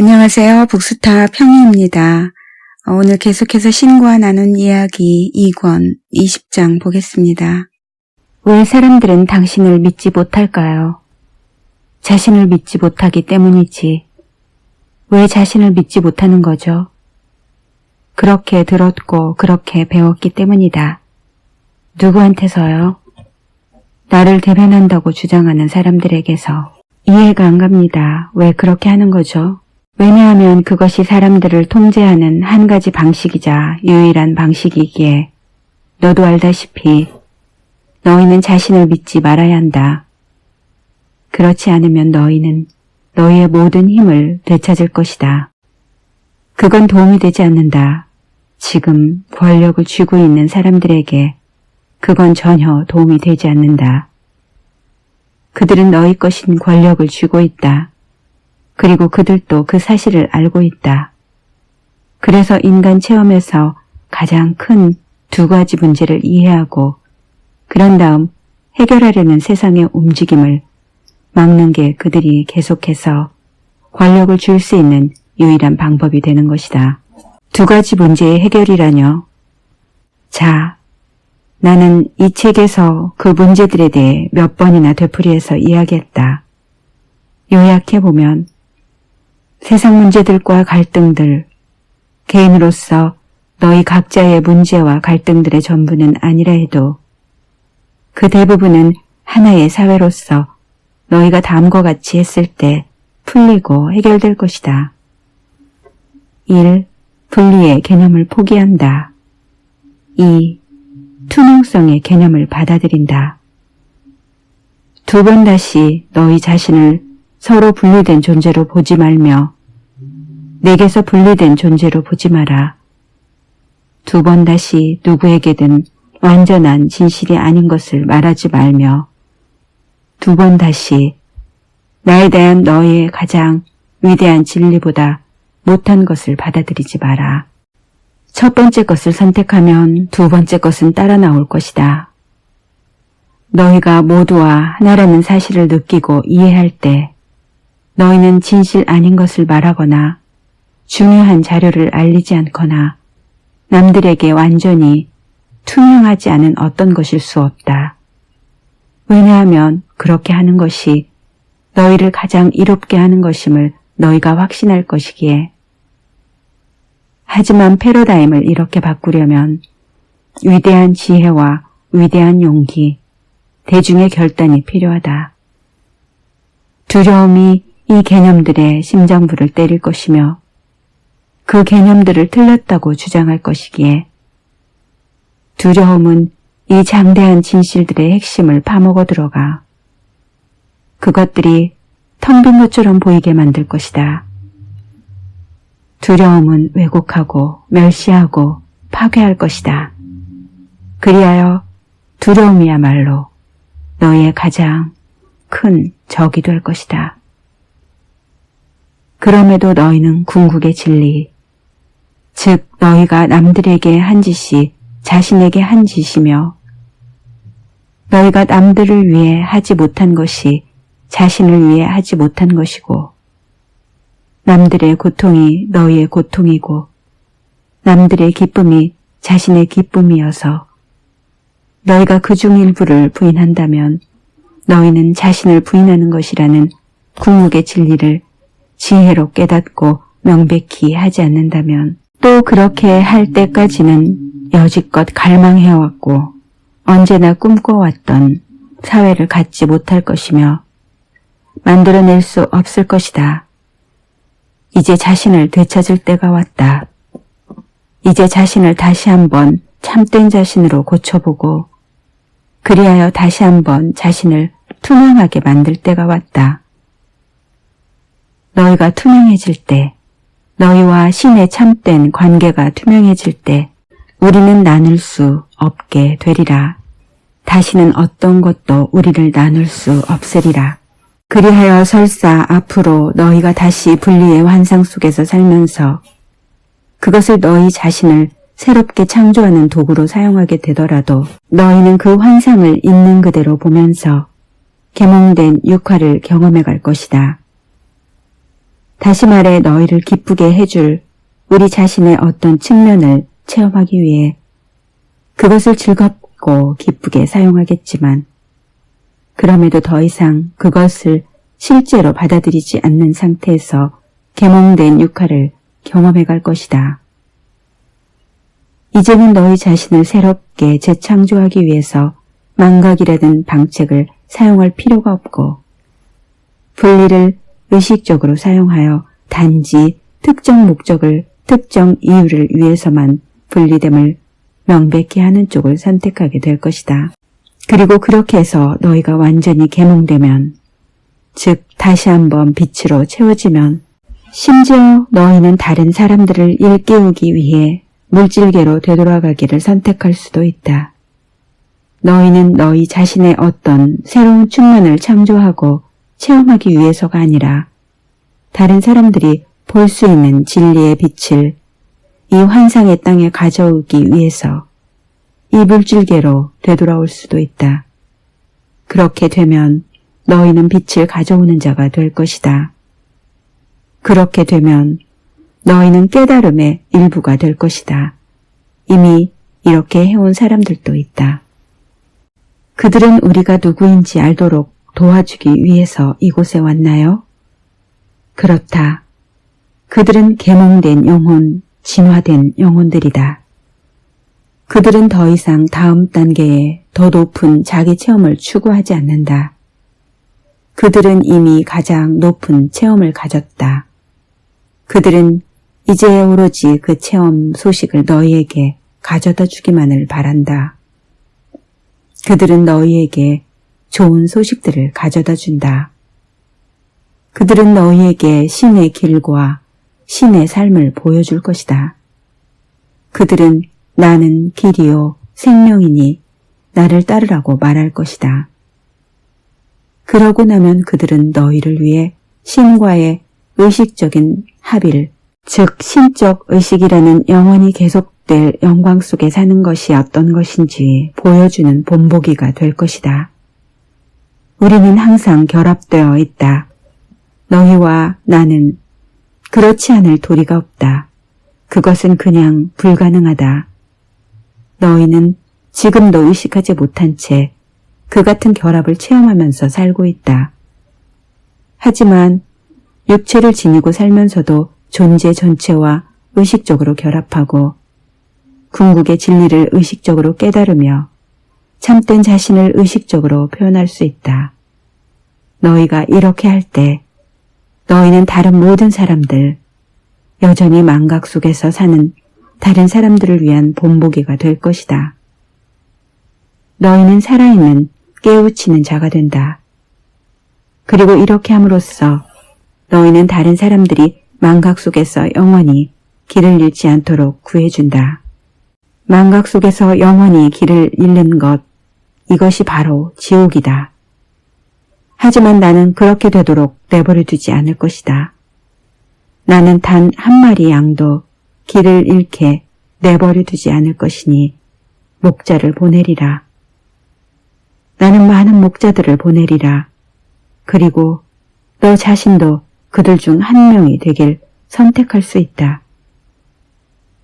안녕하세요. 북스타 평희입니다. 오늘 계속해서 신과 나눈 이야기 2권 20장 보겠습니다. 왜 사람들은 당신을 믿지 못할까요? 자신을 믿지 못하기 때문이지. 왜 자신을 믿지 못하는 거죠? 그렇게 들었고 그렇게 배웠기 때문이다. 누구한테서요? 나를 대변한다고 주장하는 사람들에게서. 이해가 안 갑니다. 왜 그렇게 하는 거죠? 왜냐하면 그것이 사람들을 통제하는 한 가지 방식이자 유일한 방식이기에 너도 알다시피 너희는 자신을 믿지 말아야 한다. 그렇지 않으면 너희는 너희의 모든 힘을 되찾을 것이다. 그건 도움이 되지 않는다. 지금 권력을 쥐고 있는 사람들에게 그건 전혀 도움이 되지 않는다. 그들은 너희 것인 권력을 쥐고 있다. 그리고 그들도 그 사실을 알고 있다. 그래서 인간 체험에서 가장 큰 두 가지 문제를 이해하고 그런 다음 해결하려는 세상의 움직임을 막는 게 그들이 계속해서 권력을 줄 수 있는 유일한 방법이 되는 것이다. 두 가지 문제의 해결이라뇨. 자, 나는 이 책에서 그 문제들에 대해 몇 번이나 되풀이해서 이야기했다. 요약해보면 세상 문제들과 갈등들, 개인으로서 너희 각자의 문제와 갈등들의 전부는 아니라 해도 그 대부분은 하나의 사회로서 너희가 다음과 같이 했을 때 풀리고 해결될 것이다. 1. 분리의 개념을 포기한다. 2. 투명성의 개념을 받아들인다. 두 번 다시 너희 자신을 서로 분리된 존재로 보지 말며 내게서 분리된 존재로 보지 마라. 두 번 다시 누구에게든 완전한 진실이 아닌 것을 말하지 말며 두 번 다시 나에 대한 너희의 가장 위대한 진리보다 못한 것을 받아들이지 마라. 첫 번째 것을 선택하면 두 번째 것은 따라 나올 것이다. 너희가 모두와 하나라는 사실을 느끼고 이해할 때 너희는 진실 아닌 것을 말하거나 중요한 자료를 알리지 않거나 남들에게 완전히 투명하지 않은 어떤 것일 수 없다. 왜냐하면 그렇게 하는 것이 너희를 가장 이롭게 하는 것임을 너희가 확신할 것이기에. 하지만 패러다임을 이렇게 바꾸려면 위대한 지혜와 위대한 용기, 대중의 결단이 필요하다. 두려움이 이 개념들의 심장부를 때릴 것이며 그 개념들을 틀렸다고 주장할 것이기에 두려움은 이 장대한 진실들의 핵심을 파먹어 들어가 그것들이 텅 빈 것처럼 보이게 만들 것이다. 두려움은 왜곡하고 멸시하고 파괴할 것이다. 그리하여 두려움이야말로 너희의 가장 큰 적이 될 것이다. 그럼에도 너희는 궁극의 진리, 즉 너희가 남들에게 한 짓이 자신에게 한 짓이며 너희가 남들을 위해 하지 못한 것이 자신을 위해 하지 못한 것이고 남들의 고통이 너희의 고통이고 남들의 기쁨이 자신의 기쁨이어서 너희가 그중 일부를 부인한다면 너희는 자신을 부인하는 것이라는 궁극의 진리를 지혜로 깨닫고 명백히 하지 않는다면 또 그렇게 할 때까지는 여지껏 갈망해왔고 언제나 꿈꿔왔던 사회를 갖지 못할 것이며 만들어낼 수 없을 것이다. 이제 자신을 되찾을 때가 왔다. 이제 자신을 다시 한번 참된 자신으로 고쳐보고 그리하여 다시 한번 자신을 투명하게 만들 때가 왔다. 너희가 투명해질 때, 너희와 신의 참된 관계가 투명해질 때 우리는 나눌 수 없게 되리라. 다시는 어떤 것도 우리를 나눌 수 없으리라. 그리하여 설사 앞으로 너희가 다시 분리의 환상 속에서 살면서 그것을 너희 자신을 새롭게 창조하는 도구로 사용하게 되더라도 너희는 그 환상을 있는 그대로 보면서 계몽된 육화를 경험해 갈 것이다. 다시 말해 너희를 기쁘게 해줄 우리 자신의 어떤 측면을 체험하기 위해 그것을 즐겁고 기쁘게 사용하겠지만 그럼에도 더 이상 그것을 실제로 받아들이지 않는 상태에서 계몽된 육화를 경험해 갈 것이다. 이제는 너희 자신을 새롭게 재창조하기 위해서 망각이라든 방책을 사용할 필요가 없고 분리를 의식적으로 사용하여 단지 특정 목적을 특정 이유를 위해서만 분리됨을 명백히 하는 쪽을 선택하게 될 것이다. 그리고 그렇게 해서 너희가 완전히 계몽되면, 즉 다시 한번 빛으로 채워지면 심지어 너희는 다른 사람들을 일깨우기 위해 물질계로 되돌아가기를 선택할 수도 있다. 너희는 너희 자신의 어떤 새로운 측면을 창조하고 체험하기 위해서가 아니라 다른 사람들이 볼 수 있는 진리의 빛을 이 환상의 땅에 가져오기 위해서 이 물질계로 되돌아올 수도 있다. 그렇게 되면 너희는 빛을 가져오는 자가 될 것이다. 그렇게 되면 너희는 깨달음의 일부가 될 것이다. 이미 이렇게 해온 사람들도 있다. 그들은 우리가 누구인지 알도록 도와주기 위해서 이곳에 왔나요? 그렇다. 그들은 계몽된 영혼, 진화된 영혼들이다. 그들은 더 이상 다음 단계에 더 높은 자기 체험을 추구하지 않는다. 그들은 이미 가장 높은 체험을 가졌다. 그들은 이제 오로지 그 체험 소식을 너희에게 가져다 주기만을 바란다. 그들은 너희에게 좋은 소식들을 가져다 준다. 그들은 너희에게 신의 길과 신의 삶을 보여줄 것이다. 그들은 나는 길이요 생명이니 나를 따르라고 말할 것이다. 그러고 나면 그들은 너희를 위해 신과의 의식적인 합일, 즉 신적 의식이라는 영원히 계속될 영광 속에 사는 것이 어떤 것인지 보여주는 본보기가 될 것이다. 우리는 항상 결합되어 있다. 너희와 나는 그렇지 않을 도리가 없다. 그것은 그냥 불가능하다. 너희는 지금도 의식하지 못한 채 그 같은 결합을 체험하면서 살고 있다. 하지만 육체를 지니고 살면서도 존재 전체와 의식적으로 결합하고 궁극의 진리를 의식적으로 깨달으며 참된 자신을 의식적으로 표현할 수 있다. 너희가 이렇게 할 때 너희는 다른 모든 사람들, 여전히 망각 속에서 사는 다른 사람들을 위한 본보기가 될 것이다. 너희는 살아있는 깨우치는 자가 된다. 그리고 이렇게 함으로써 너희는 다른 사람들이 망각 속에서 영원히 길을 잃지 않도록 구해준다. 망각 속에서 영원히 길을 잃는 것, 이것이 바로 지옥이다. 하지만 나는 그렇게 되도록 내버려 두지 않을 것이다. 나는 단 한 마리 양도 길을 잃게 내버려 두지 않을 것이니 목자를 보내리라. 나는 많은 목자들을 보내리라. 그리고 너 자신도 그들 중 한 명이 되길 선택할 수 있다.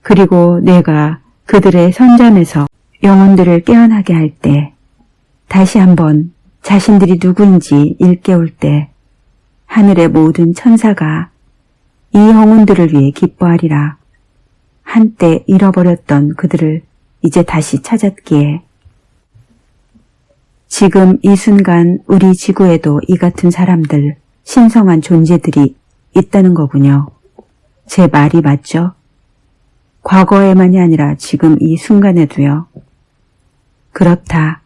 그리고 내가 그들의 선잠에서 영혼들을 깨어나게 할 때, 다시 한번 자신들이 누구인지 일깨울 때 하늘의 모든 천사가 이 영혼들을 위해 기뻐하리라. 한때 잃어버렸던 그들을 이제 다시 찾았기에. 지금 이 순간 우리 지구에도 이 같은 사람들, 신성한 존재들이 있다는 거군요. 제 말이 맞죠? 과거에만이 아니라 지금 이 순간에도요. 그렇다.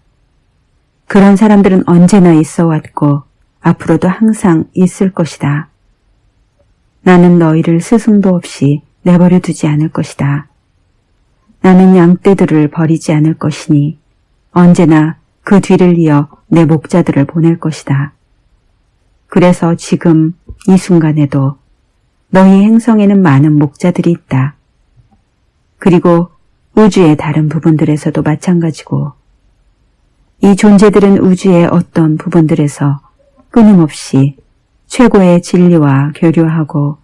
그런 사람들은 언제나 있어 왔고 앞으로도 항상 있을 것이다. 나는 너희를 스승도 없이 내버려 두지 않을 것이다. 나는 양떼들을 버리지 않을 것이니 언제나 그 뒤를 이어 내 목자들을 보낼 것이다. 그래서 지금 이 순간에도 너희 행성에는 많은 목자들이 있다. 그리고 우주의 다른 부분들에서도 마찬가지고 이 존재들은 우주의 어떤 부분들에서 끊임없이 최고의 진리와 교류하고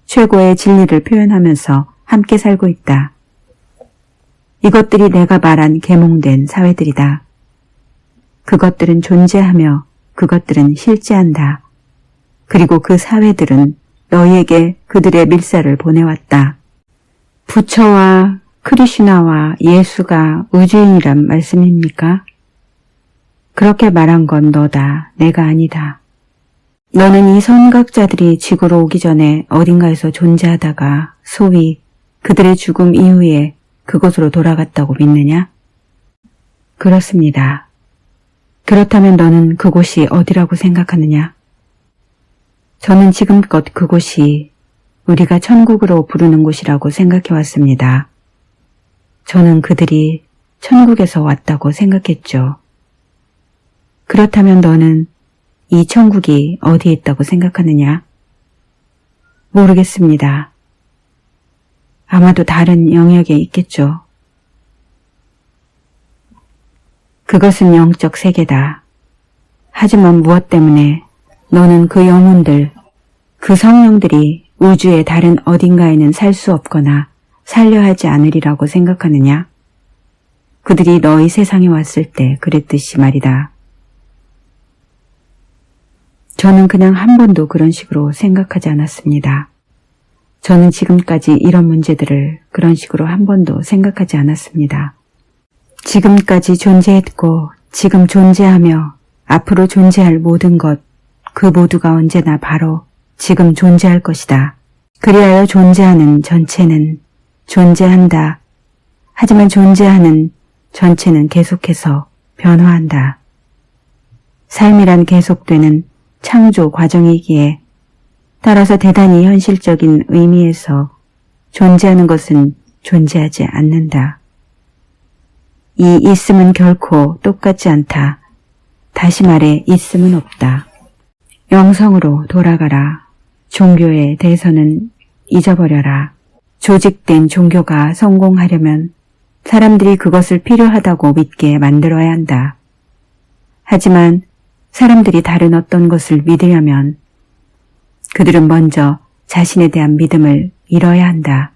최고의 진리를 표현하면서 함께 살고 있다. 이것들이 내가 말한 계몽된 사회들이다. 그것들은 존재하며 그것들은 실제한다. 그리고 그 사회들은 너희에게 그들의 밀사를 보내왔다. 부처와 크리슈나와 예수가 우주인이란 말씀입니까? 그렇게 말한 건 너다, 내가 아니다. 너는 이 선각자들이 지구로 오기 전에 어딘가에서 존재하다가 소위 그들의 죽음 이후에 그곳으로 돌아갔다고 믿느냐? 그렇습니다. 그렇다면 너는 그곳이 어디라고 생각하느냐? 저는 지금껏 그곳이 우리가 천국으로 부르는 곳이라고 생각해왔습니다. 저는 그들이 천국에서 왔다고 생각했죠. 그렇다면 너는 이 천국이 어디에 있다고 생각하느냐? 모르겠습니다. 아마도 다른 영역에 있겠죠. 그것은 영적 세계다. 하지만 무엇 때문에 너는 그 영혼들, 그 성령들이 우주의 다른 어딘가에는 살 수 없거나 살려 하지 않으리라고 생각하느냐? 그들이 너희 세상에 왔을 때 그랬듯이 말이다. 저는 그냥 한 번도 그런 식으로 생각하지 않았습니다. 저는 지금까지 이런 문제들을 그런 식으로 한 번도 생각하지 않았습니다. 지금까지 존재했고 지금 존재하며 앞으로 존재할 모든 것, 그 모두가 언제나 바로 지금 존재할 것이다. 그리하여 존재하는 전체는 존재한다. 하지만 존재하는 전체는 계속해서 변화한다. 삶이란 계속되는 창조 과정이기에 따라서 대단히 현실적인 의미에서 존재하는 것은 존재하지 않는다. 이 있음은 결코 똑같지 않다. 다시 말해 있음은 없다. 영성으로 돌아가라. 종교에 대해서는 잊어버려라. 조직된 종교가 성공하려면 사람들이 그것을 필요하다고 믿게 만들어야 한다. 하지만 사람들이 다른 어떤 것을 믿으려면 그들은 먼저 자신에 대한 믿음을 잃어야 한다.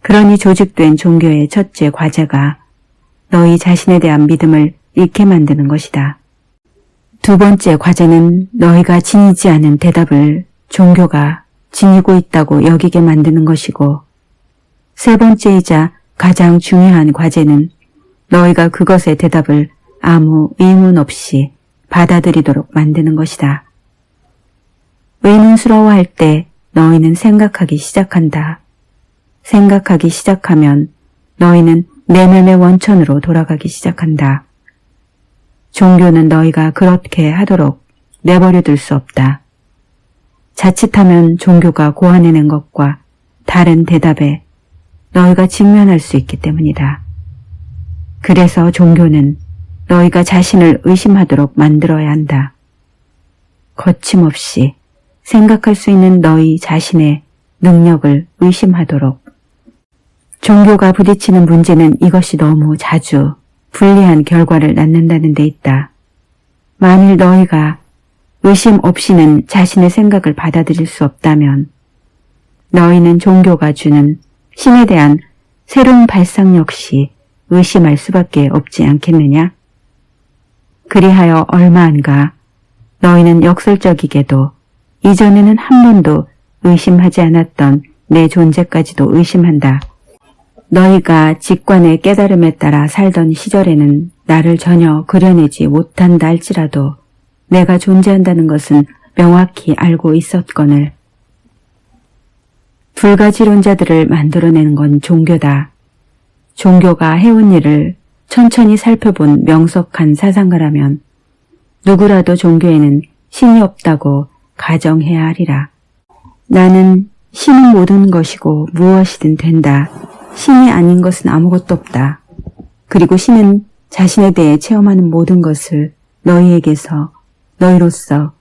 그러니 조직된 종교의 첫째 과제가 너희 자신에 대한 믿음을 잃게 만드는 것이다. 두 번째 과제는 너희가 지니지 않은 대답을 종교가 지니고 있다고 여기게 만드는 것이고, 세 번째이자 가장 중요한 과제는 너희가 그것의 대답을 아무 의문 없이 받아들이도록 만드는 것이다. 의문스러워할 때 너희는 생각하기 시작한다. 생각하기 시작하면 너희는 내면의 원천으로 돌아가기 시작한다. 종교는 너희가 그렇게 하도록 내버려 둘 수 없다. 자칫하면 종교가 고안해낸 것과 다른 대답에 너희가 직면할 수 있기 때문이다. 그래서 종교는 너희가 자신을 의심하도록 만들어야 한다. 거침없이 생각할 수 있는 너희 자신의 능력을 의심하도록. 종교가 부딪히는 문제는 이것이 너무 자주 불리한 결과를 낳는다는 데 있다. 만일 너희가 의심 없이는 자신의 생각을 받아들일 수 없다면 너희는 종교가 주는 신에 대한 새로운 발상 역시 의심할 수밖에 없지 않겠느냐? 그리하여 얼마 안가 너희는 역설적이게도 이전에는 한 번도 의심하지 않았던 내 존재까지도 의심한다. 너희가 직관의 깨달음에 따라 살던 시절에는 나를 전혀 그려내지 못한다 할지라도 내가 존재한다는 것은 명확히 알고 있었거늘. 불가지론자들을 만들어내는 건 종교다. 종교가 해온 일을 천천히 살펴본 명석한 사상가라면 누구라도 종교에는 신이 없다고 가정해야 하리라. 나는 신은 모든 것이고 무엇이든 된다. 신이 아닌 것은 아무것도 없다. 그리고 신은 자신에 대해 체험하는 모든 것을 너희에게서 너희로서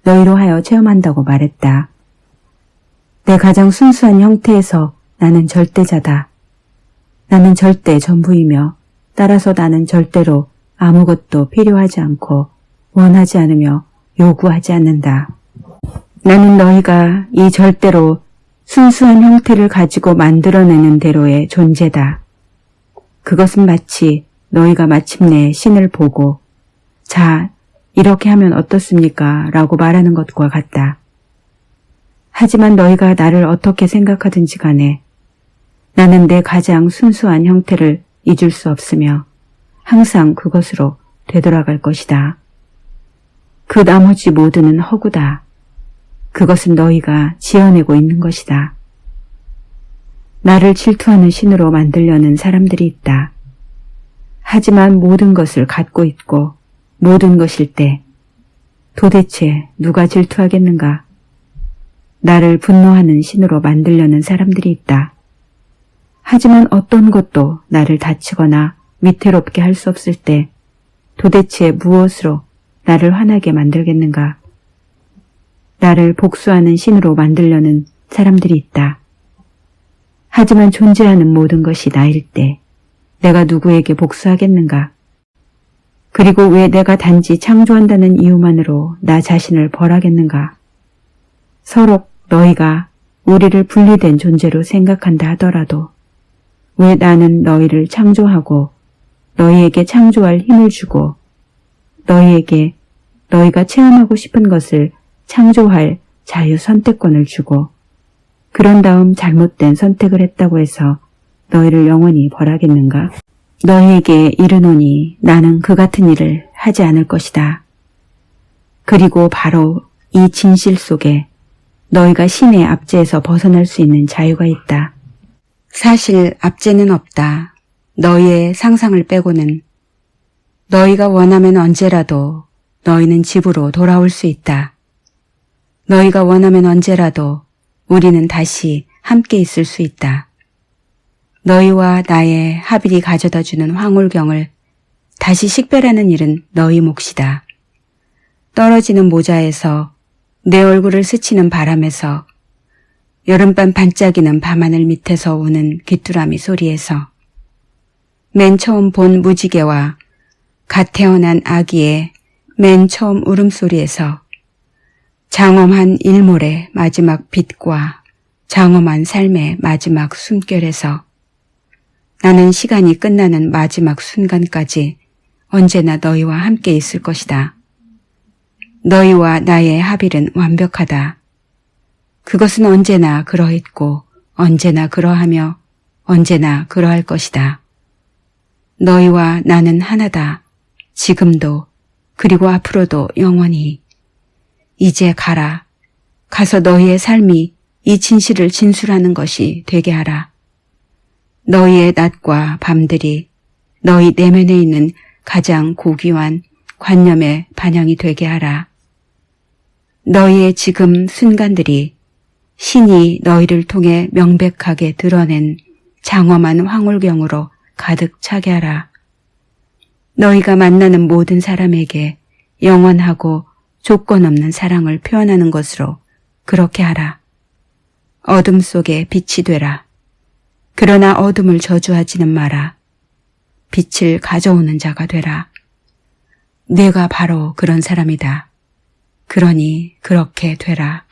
너희로 하여 체험한다고 말했다. 내 가장 순수한 형태에서 나는 절대자다. 나는 절대 전부이며 따라서 나는 절대로 아무것도 필요하지 않고 원하지 않으며 요구하지 않는다. 나는 너희가 이 절대로 순수한 형태를 가지고 만들어내는 대로의 존재다. 그것은 마치 너희가 마침내 신을 보고 자, 이렇게 하면 어떻습니까? 라고 말하는 것과 같다. 하지만 너희가 나를 어떻게 생각하든지 간에 나는 내 가장 순수한 형태를 잊을 수 없으며 항상 그것으로 되돌아갈 것이다. 그 나머지 모두는 허구다. 그것은 너희가 지어내고 있는 것이다. 나를 질투하는 신으로 만들려는 사람들이 있다. 하지만 모든 것을 갖고 있고 모든 것일 때 도대체 누가 질투하겠는가? 나를 분노하는 신으로 만들려는 사람들이 있다. 하지만 어떤 것도 나를 다치거나 위태롭게 할 수 없을 때 도대체 무엇으로 나를 화나게 만들겠는가? 나를 복수하는 신으로 만들려는 사람들이 있다. 하지만 존재하는 모든 것이 나일 때 내가 누구에게 복수하겠는가? 그리고 왜 내가 단지 창조한다는 이유만으로 나 자신을 벌하겠는가? 서로 너희가 우리를 분리된 존재로 생각한다 하더라도 왜 나는 너희를 창조하고 너희에게 창조할 힘을 주고 너희에게 너희가 체험하고 싶은 것을 창조할 자유 선택권을 주고 그런 다음 잘못된 선택을 했다고 해서 너희를 영원히 벌하겠는가? 너희에게 이르노니 나는 그 같은 일을 하지 않을 것이다. 그리고 바로 이 진실 속에 너희가 신의 압제에서 벗어날 수 있는 자유가 있다. 사실 압제는 없다. 너희의 상상을 빼고는 너희가 원하면 언제라도 너희는 집으로 돌아올 수 있다. 너희가 원하면 언제라도 우리는 다시 함께 있을 수 있다. 너희와 나의 하빌이 가져다주는 황홀경을 다시 식별하는 일은 너희 몫이다. 떨어지는 모자에서 내 얼굴을 스치는 바람에서 여름밤 반짝이는 밤하늘 밑에서 우는 귀뚜라미 소리에서 맨 처음 본 무지개와 갓 태어난 아기의 맨 처음 울음소리에서 장엄한 일몰의 마지막 빛과 장엄한 삶의 마지막 숨결에서 나는 시간이 끝나는 마지막 순간까지 언제나 너희와 함께 있을 것이다. 너희와 나의 합일은 완벽하다. 그것은 언제나 그러했고 언제나 그러하며 언제나 그러할 것이다. 너희와 나는 하나다. 지금도 그리고 앞으로도 영원히. 이제 가라. 가서 너희의 삶이 이 진실을 진술하는 것이 되게 하라. 너희의 낮과 밤들이 너희 내면에 있는 가장 고귀한 관념의 반영이 되게 하라. 너희의 지금 순간들이 신이 너희를 통해 명백하게 드러낸 장엄한 황홀경으로 가득 차게 하라. 너희가 만나는 모든 사람에게 영원하고 조건 없는 사랑을 표현하는 것으로 그렇게 하라. 어둠 속에 빛이 되라. 그러나 어둠을 저주하지는 마라. 빛을 가져오는 자가 되라. 내가 바로 그런 사람이다. 그러니 그렇게 되라.